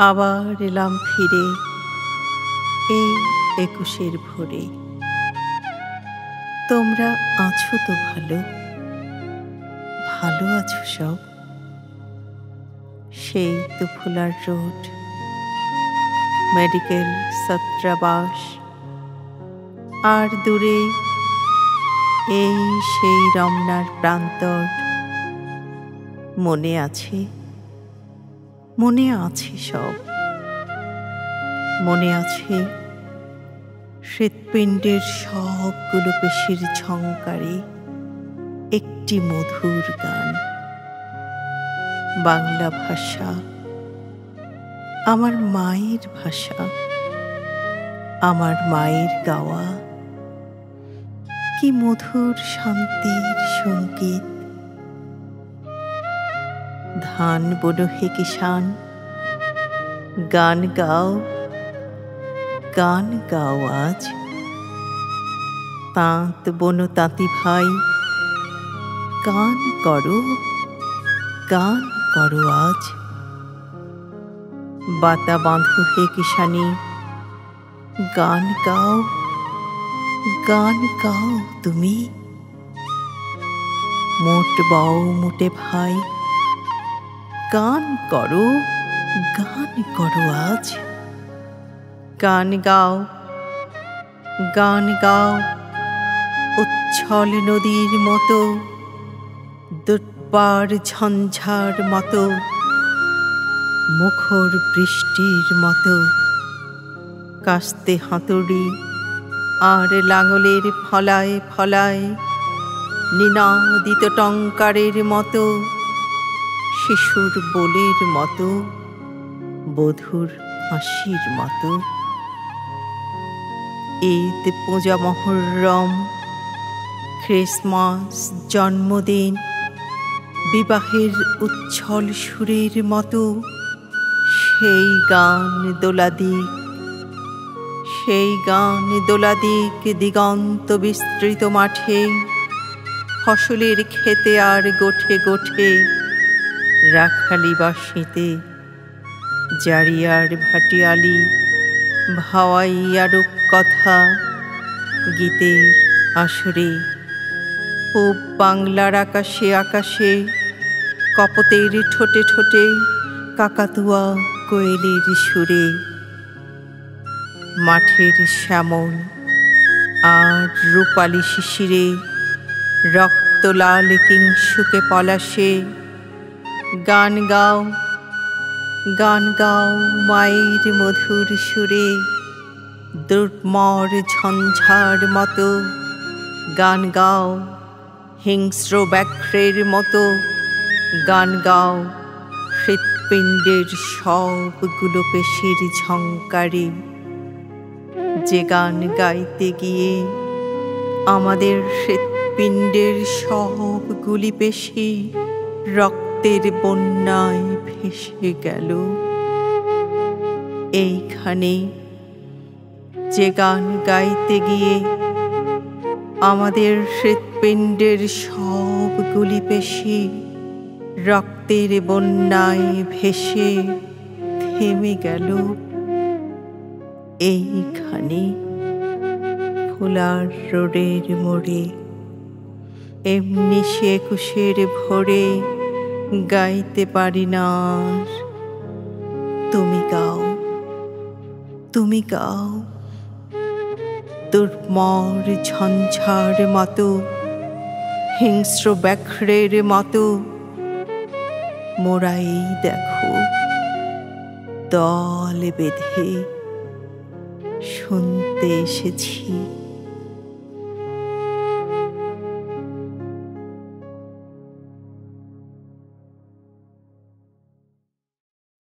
আবার এলাম ফিরে এই ২১-এর ভোরে। তোমরা আছো তো ভালো? ভালো আছো সব? সেই তো ফুলার রোড, মেডিকেল ছাত্রাবাস, আর দূরে এই সেই রমনার প্রান্তর। মনে আছে, মনে আছে সব। মনে আছে হৃৎপিণ্ডের সবগুলো পেশির ঝংকারে একটি মধুর গান। বাংলা ভাষা, আমার মায়ের ভাষা, আমার মায়ের গাওয়া। কি মধুর শান্তির সঙ্গীত। ধান বোনো হে কিষান, গান গাও, গান গাও আজ। তাঁত বোনো তাঁতি ভাই, গান করো, গান করো আজ। বাতা বাঁধো হে কিষানি, গান গাও, গান গাও তুমি। মোট বও মোটে ভাই, গান করো, গান করো আজ। গান গাও, গান গাও, উচ্ছল নদীর মতো, দুর্বার ঝঞ্ঝার মতো, মুখর বৃষ্টির মতো। কাস্তে হাতুড়ি আর লাঙলের ফলায় ফলায়, নিনাদিত টঙ্কারের মতো, শিশুর বোলের মতো, বধুর হাসির মতো। ঈদ, পূজা, মহররম, ক্রিসমাস, জন্মদিন, বিবাহের উচ্ছল সুরের মতো সেই গান দোলাদিক, সেই গান দোলাদিক দিগন্ত বিস্তৃত মাঠে, ফসলের ক্ষেতে আর গোঠে গোঠে, রাখালি বাঁশিতে, জারিয়ার ভাটিয়ালি, ভাওয়াইয়া রূপকথা, গীতের আসরে। পূব বাংলার আকাশে আকাশে, কপোতের ঠোঁটে ঠোঁটে, কাকাতুয়া কোয়েলের সুরে। মাঠের শ্যামল আর রূপালি শিশিরে, রক্ত লাল কিংসুকে পলাশে, গান গাও, গান গাও মায়ের মধুর সুরে। দুর্মর ঝঞ্ঝার মতো, গান গাও হিংস্র ব্যাঘ্রের মতো, গান গাও হৃৎপিণ্ডের সবগুলো পেশির ঝংকারে। যে গান গাইতে গিয়ে আমাদের হৃৎপিণ্ডের সবগুলি পেশি রক্তের বন্যায় ভেসে গেল। এইখানে যে গান গাইতে গিয়ে আমাদের হৃৎপিণ্ডের সবগুলি পেশি রক্তের বন্যায় ভেসে থেমে গেল। এইখানে ফুলার রোডের মোড়ে, এমনি সে ২১-এর ভোরে গাইতে পারি না আর। তুমি গাও, তুমি গাও, দুর্মর ঝঞ্ঝার মতো, হিংস্র ব্যাঘ্রের মতো। মোরা এই দেখো দল বেঁধে শুনতে এসেছি।